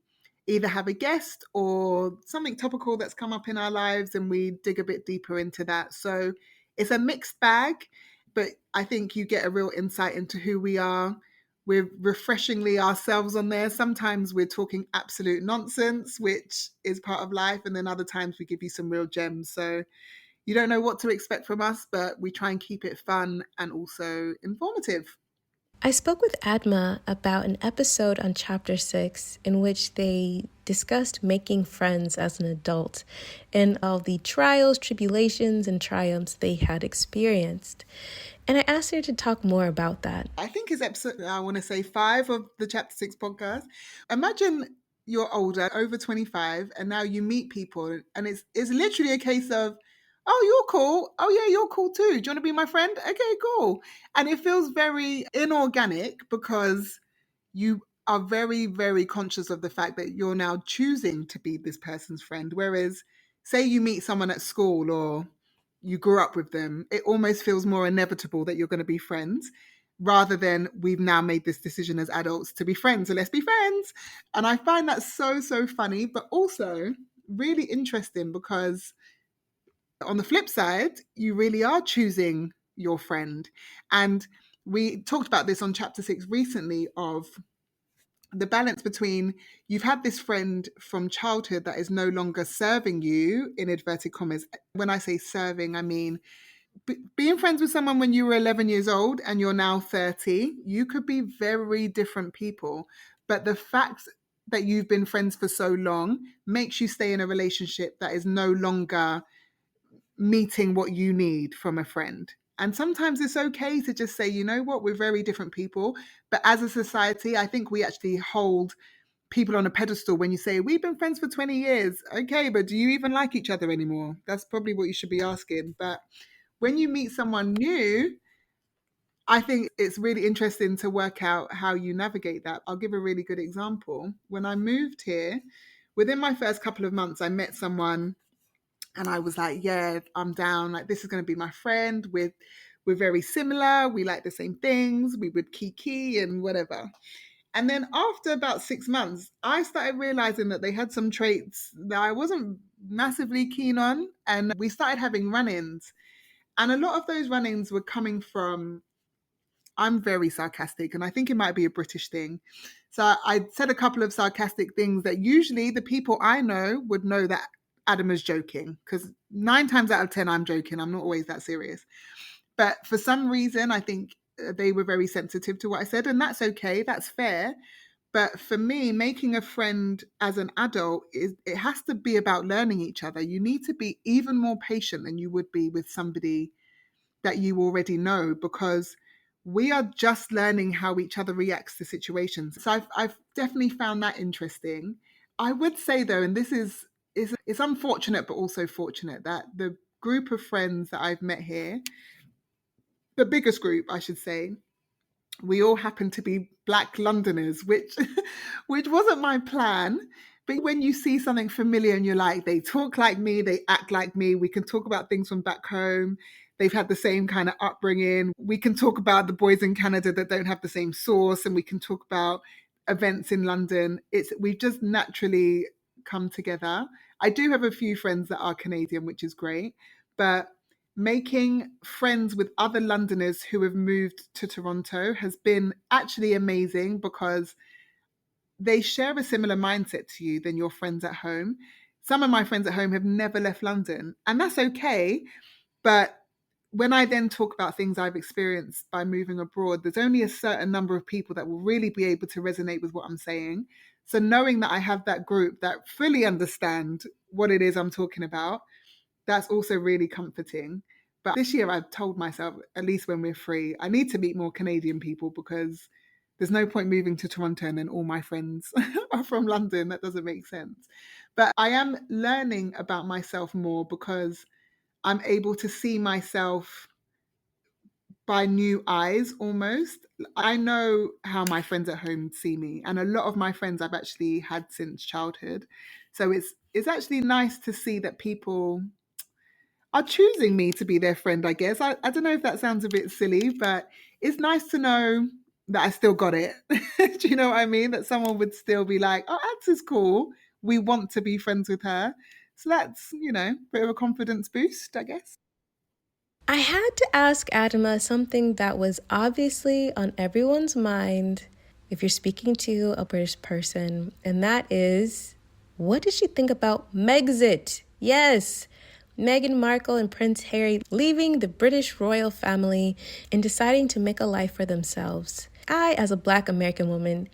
either have a guest or something topical that's come up in our lives, and we dig a bit deeper into that. So it's a mixed bag, but I think you get a real insight into who we are. We're refreshingly ourselves on there. Sometimes we're talking absolute nonsense, which is part of life, and then other times we give you some real gems. So you don't know what to expect from us, but we try and keep it fun and also informative. I spoke with Adma about an episode on Chapter 6 in which they discussed making friends as an adult and all the trials, tribulations, and triumphs they had experienced. And I asked her to talk more about that. I think it's episode, I want to say 5 of the Chapter 6 podcast. Imagine you're older, over 25, and now you meet people, and it's literally a case of, oh, you're cool. Oh, yeah, you're cool too. Do you want to be my friend? Okay, cool. And it feels very inorganic because you are very, very conscious of the fact that you're now choosing to be this person's friend. Whereas, say you meet someone at school or you grew up with them, it almost feels more inevitable that you're going to be friends rather than we've now made this decision as adults to be friends. So let's be friends. And I find that so, so funny, but also really interesting because on the flip side, you really are choosing your friend. And we talked about this on chapter 6 recently of the balance between you've had this friend from childhood that is no longer serving you in inverted commas. When I say serving, I mean being friends with someone when you were 11 years old and you're now 30, you could be very different people. But the fact that you've been friends for so long makes you stay in a relationship that is no longer meeting what you need from a friend. And sometimes it's okay to just say, you know what, we're very different people. But as a society, I think we actually hold people on a pedestal when you say, we've been friends for 20 years. Okay, but do you even like each other anymore? That's probably what you should be asking. But when you meet someone new, I think it's really interesting to work out how you navigate that. I'll give a really good example. When I moved here, within my first couple of months, I met someone and I was like, yeah, I'm down. Like, this is going to be my friend. We're very similar. We like the same things. We would kiki and whatever. And then after about 6 months, I started realizing that they had some traits that I wasn't massively keen on. And we started having run ins. And a lot of those run ins were coming from, I'm very sarcastic, and I think it might be a British thing. So I said a couple of sarcastic things that usually the people I know would know that Adam is joking, because 9 times out of 10, I'm joking. I'm not always that serious. But for some reason, I think they were very sensitive to what I said, and that's okay. That's fair. But for me, making a friend as an adult is it has to be about learning each other. You need to be even more patient than you would be with somebody that you already know because we are just learning how each other reacts to situations. So I've definitely found that interesting. I would say though, and this is it's unfortunate but also fortunate that the group of friends that I've met here, the biggest group I should say, we all happen to be Black Londoners, which which wasn't my plan. But when you see something familiar and you're like, they talk like me, they act like me, we can talk about things from back home. They've had the same kind of upbringing. We can talk about the boys in Canada that don't have the same source, and we can talk about events in London. It's we've just naturally come together. I do have a few friends that are Canadian, which is great, but making friends with other Londoners who have moved to Toronto has been actually amazing because they share a similar mindset to you than your friends at home. Some of my friends at home have never left London, and that's okay. But when I then talk about things I've experienced by moving abroad, there's only a certain number of people that will really be able to resonate with what I'm saying. So knowing that I have that group that fully understand what it is I'm talking about, that's also really comforting. But this year, I've told myself, at least when we're free, I need to meet more Canadian people because there's no point moving to Toronto and then all my friends are from London. That doesn't make sense. But I am learning about myself more because I'm able to see myself by new eyes almost. I know how my friends at home see me, and a lot of my friends I've actually had since childhood. So it's actually nice to see that people are choosing me to be their friend, I guess. I don't know if that sounds a bit silly, but it's nice to know that I still got it. Do you know what I mean? That someone would still be like, oh, Ads is cool. We want to be friends with her. So that's, a bit of a confidence boost, I guess. I had to ask Adama something that was obviously on everyone's mind if you're speaking to a British person, and that is, what did she think about Megxit? Yes, Meghan Markle and Prince Harry leaving the British royal family and deciding to make a life for themselves. I, as a Black American woman,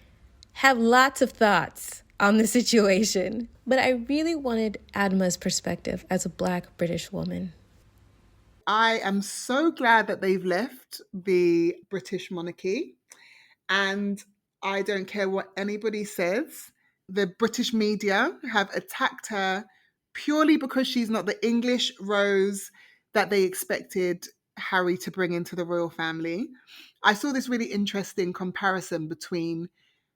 have lots of thoughts on the situation, but I really wanted Adma's perspective as a Black British woman. I am so glad that they've left the British monarchy. And I don't care what anybody says. The British media have attacked her purely because she's not the English Rose that they expected Harry to bring into the royal family. I saw this really interesting comparison between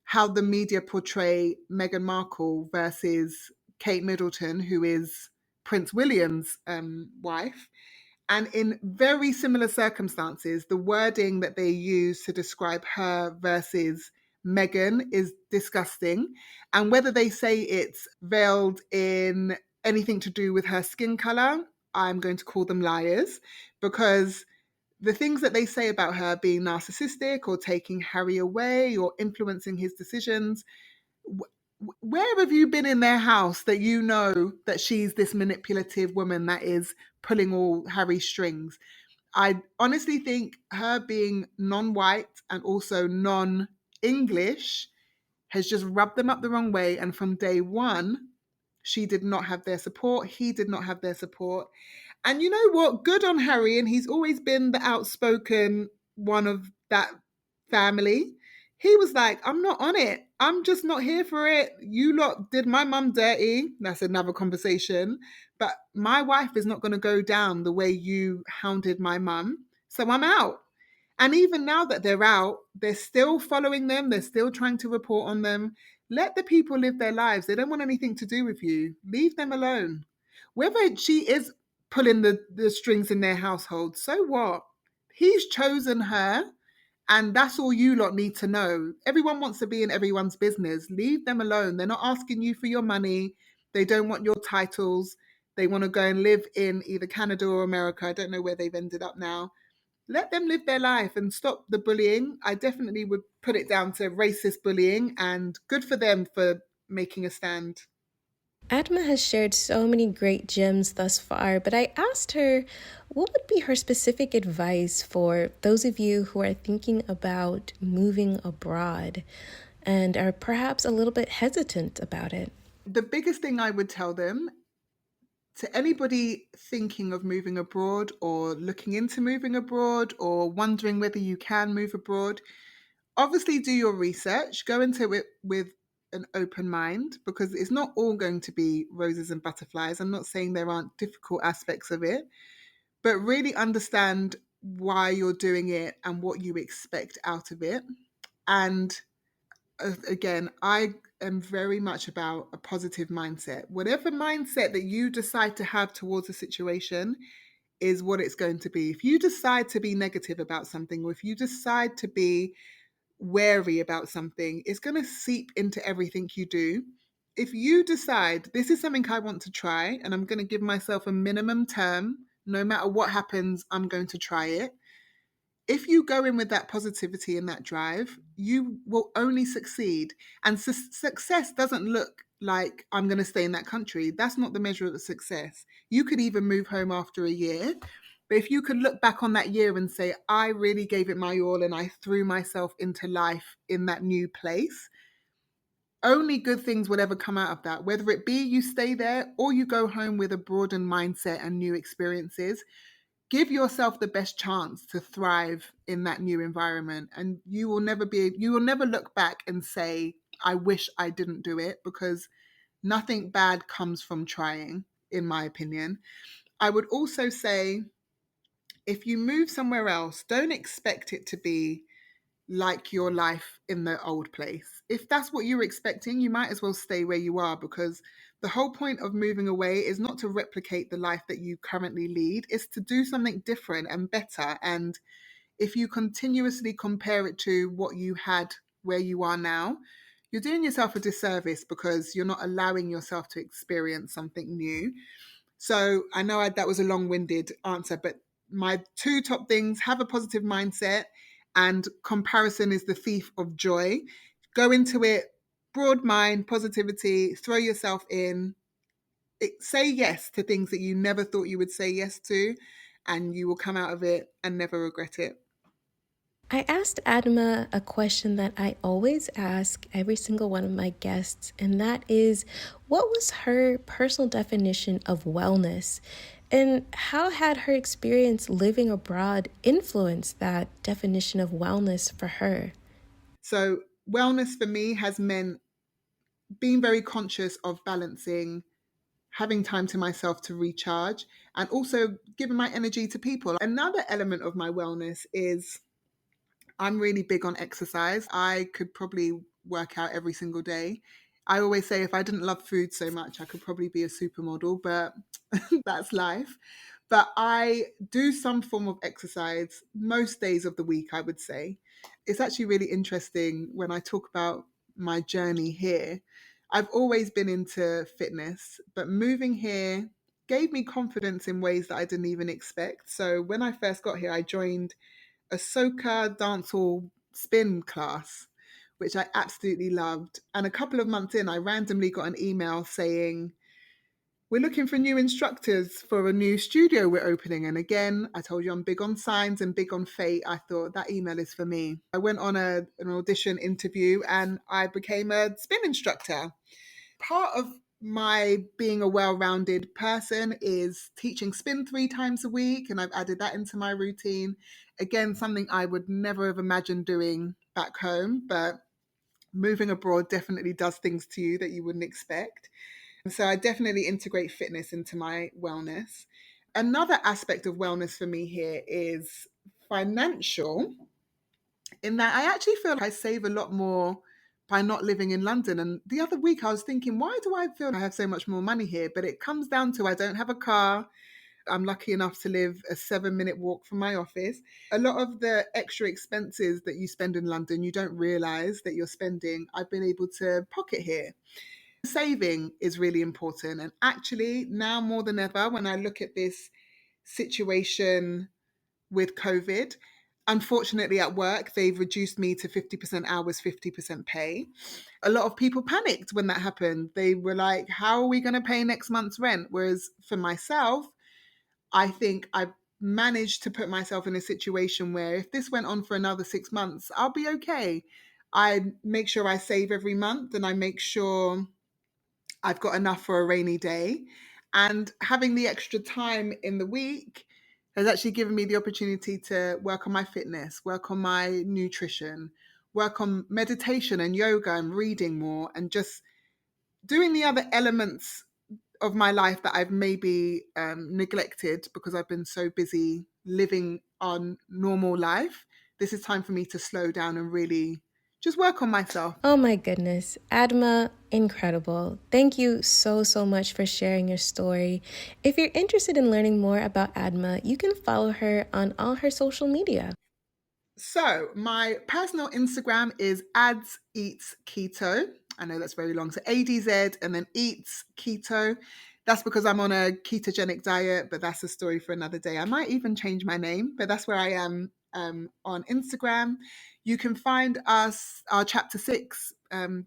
how the media portray Meghan Markle versus Kate Middleton, who is Prince William's wife. And in very similar circumstances, the wording that they use to describe her versus Meghan is disgusting. And whether they say it's veiled in anything to do with her skin color, I'm going to call them liars, because the things that they say about her being narcissistic or taking Harry away or influencing his decisions, where have you been in their house that you know that she's this manipulative woman that is pulling all Harry's strings? I honestly think her being non white and also non English has just rubbed them up the wrong way. And from day one, she did not have their support. He did not have their support. And you know what? Good on Harry. And he's always been the outspoken one of that family. He was like, I'm not on it. I'm just not here for it. You lot did my mum dirty. That's another conversation. But my wife is not going to go down the way you hounded my mum. So I'm out. And even now that they're out, they're still following them. They're still trying to report on them. Let the people live their lives. They don't want anything to do with you. Leave them alone. Whether she is pulling the strings in their household, so what? He's chosen her, and that's all you lot need to know. Everyone wants to be in everyone's business. Leave them alone. They're not asking you for your money. They don't want your titles. They want to go and live in either Canada or America. I don't know where they've ended up now. Let them live their life and stop the bullying. I definitely would put it down to racist bullying, and good for them for making a stand. Adma has shared so many great gems thus far, but I asked her what would be her specific advice for those of you who are thinking about moving abroad and are perhaps a little bit hesitant about it. The biggest thing I would tell them, to anybody thinking of moving abroad or looking into moving abroad or wondering whether you can move abroad, obviously do your research, go into it with an open mind, because it's not all going to be roses and butterflies. I'm not saying there aren't difficult aspects of it, but really understand why you're doing it and what you expect out of it. And again, I am very much about a positive mindset. Whatever mindset that you decide to have towards a situation is what it's going to be. If you decide to be negative about something, or if you decide to be wary about something, it's going to seep into everything you do. If you decide this is something I want to try and I'm going to give myself a minimum term, no matter what happens, I'm going to try it. If you go in with that positivity and that drive, you will only succeed. And success doesn't look like I'm going to stay in that country. That's not the measure of success. You could even move home after a year. But if you could look back on that year and say, I really gave it my all and I threw myself into life in that new place, only good things will ever come out of that. Whether it be you stay there or you go home with a broadened mindset and new experiences, give yourself the best chance to thrive in that new environment, and you will never look back and say, I wish I didn't do it, because nothing bad comes from trying, in my opinion. I would also say, if you move somewhere else, don't expect it to be like your life in the old place. If that's what you're expecting, you might as well stay where you are, because the whole point of moving away is not to replicate the life that you currently lead, it's to do something different and better. And if you continuously compare it to what you had where you are now, you're doing yourself a disservice, because you're not allowing yourself to experience something new. So I know that was a long winded answer, but my two top things: have a positive mindset, and comparison is the thief of joy. Go into it, broad mind, positivity, throw yourself in, say yes to things that you never thought you would say yes to, and you will come out of it and never regret it. I asked Adama a question that I always ask every single one of my guests, and that is, what was her personal definition of wellness? And how had her experience living abroad influenced that definition of wellness for her? So, wellness for me has meant being very conscious of balancing having time to myself to recharge and also giving my energy to people. Another element of my wellness is I'm really big on exercise. I could probably work out every single day. I always say if I didn't love food so much, I could probably be a supermodel, but that's life. But I do some form of exercise most days of the week, I would say. It's actually really interesting when I talk about my journey here. I've always been into fitness, but moving here gave me confidence in ways that I didn't even expect. So when I first got here, I joined a soca dancehall spin class, which I absolutely loved. And a couple of months in, I randomly got an email saying, we're looking for new instructors for a new studio we're opening. And again, I told you I'm big on signs and big on fate. I thought that email is for me. I went on an audition interview and I became a spin instructor. Part of my being a well-rounded person is teaching spin 3 times a week, and I've added that into my routine. Again, something I would never have imagined doing back home, but moving abroad definitely does things to you that you wouldn't expect. So I definitely integrate fitness into my wellness. Another aspect of wellness for me here is financial, in that I actually feel like I save a lot more by not living in London. And the other week I was thinking, why do I feel I have so much more money here? But it comes down to I don't have a car. I'm lucky enough to live a 7-minute walk from my office. A lot of the extra expenses that you spend in London, you don't realize that you're spending, I've been able to pocket here. Saving is really important. And actually, now more than ever, when I look at this situation with COVID, unfortunately, at work, they've reduced me to 50% hours, 50% pay. A lot of people panicked when that happened. They were like, how are we going to pay next month's rent? Whereas for myself, I think I've managed to put myself in a situation where if this went on for another 6 months, I'll be okay. I make sure I save every month and I make sure I've got enough for a rainy day. And having the extra time in the week has actually given me the opportunity to work on my fitness, work on my nutrition, work on meditation and yoga and reading more, and just doing the other elements of my life that I've maybe neglected because I've been so busy living on normal life. This is time for me to slow down and really just work on myself. Oh my goodness, Adma, incredible. Thank you so, so much for sharing your story. If you're interested in learning more about Adma, you can follow her on all her social media. So my personal Instagram is ads eats keto. I know that's very long. So ADZ and then eats keto. That's because I'm on a ketogenic diet, but that's a story for another day. I might even change my name, but that's where I am on Instagram. You can find us, our chapter 6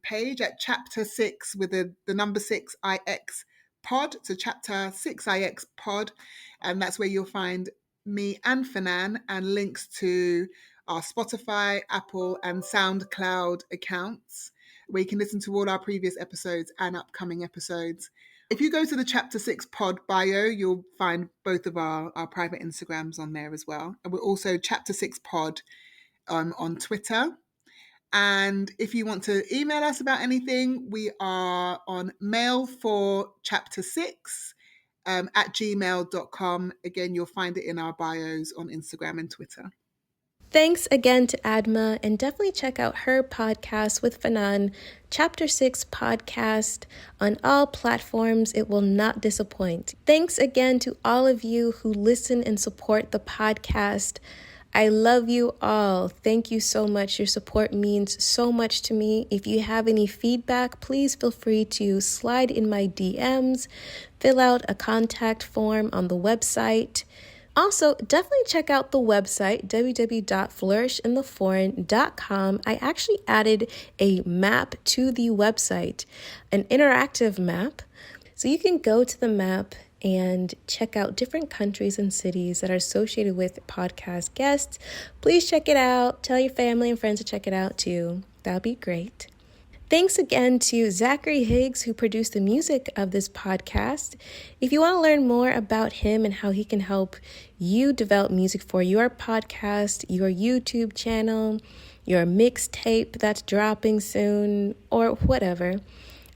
page at chapter 6 with the number 6IX pod. So chapter 6IX pod. And that's where you'll find me and Fanan and links to our Spotify, Apple, and SoundCloud accounts, where you can listen to all our previous episodes and upcoming episodes. If you go to the Chapter 6 pod bio, you'll find both of our private Instagrams on there as well. And we're also Chapter 6 pod on Twitter. And if you want to email us about anything, we are on mail for Chapter 6 at gmail.com. Again, you'll find it in our bios on Instagram and Twitter. Thanks again to Adma, and definitely check out her podcast with Fanan, Chapter 6 podcast, on all platforms. It will not disappoint. Thanks again to all of you who listen and support the podcast. I love you all. Thank you so much. Your support means so much to me. If you have any feedback, please feel free to slide in my DMs, fill out a contact form on the website. Also, definitely check out the website, www.flourishintheforeign.com. I actually added a map to the website, an interactive map. So you can go to the map and check out different countries and cities that are associated with podcast guests, please check it out. Tell your family and friends to check it out too. That would be great. Thanks again to Zachary Higgs, who produced the music of this podcast. If you want to learn more about him and how he can help you develop music for your podcast, your YouTube channel, your mixtape that's dropping soon, or whatever,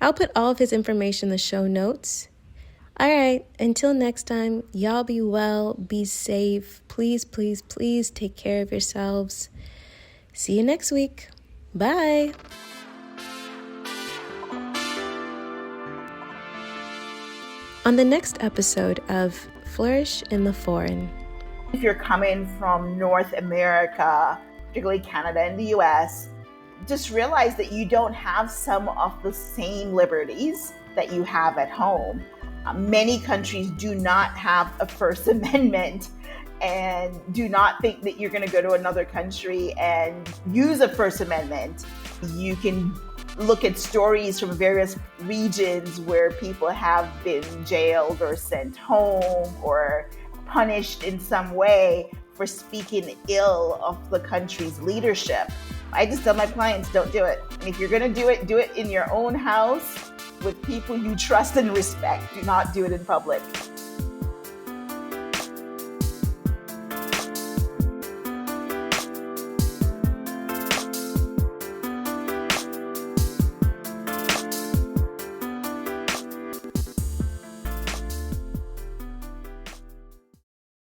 I'll put all of his information in the show notes. All right, until next time, y'all be well, be safe. Please, please, please take care of yourselves. See you next week. Bye. On the next episode of Flourish in the Foreign. If you're coming from North America, particularly Canada and the US, just realize that you don't have some of the same liberties that you have at home. Many countries do not have a First Amendment, and do not think that you're going to go to another country and use a First Amendment. You can look at stories from various regions where people have been jailed or sent home or punished in some way for speaking ill of the country's leadership. I just tell my clients, don't do it. And if you're going to do it in your own house with people you trust and respect. Do not do it in public.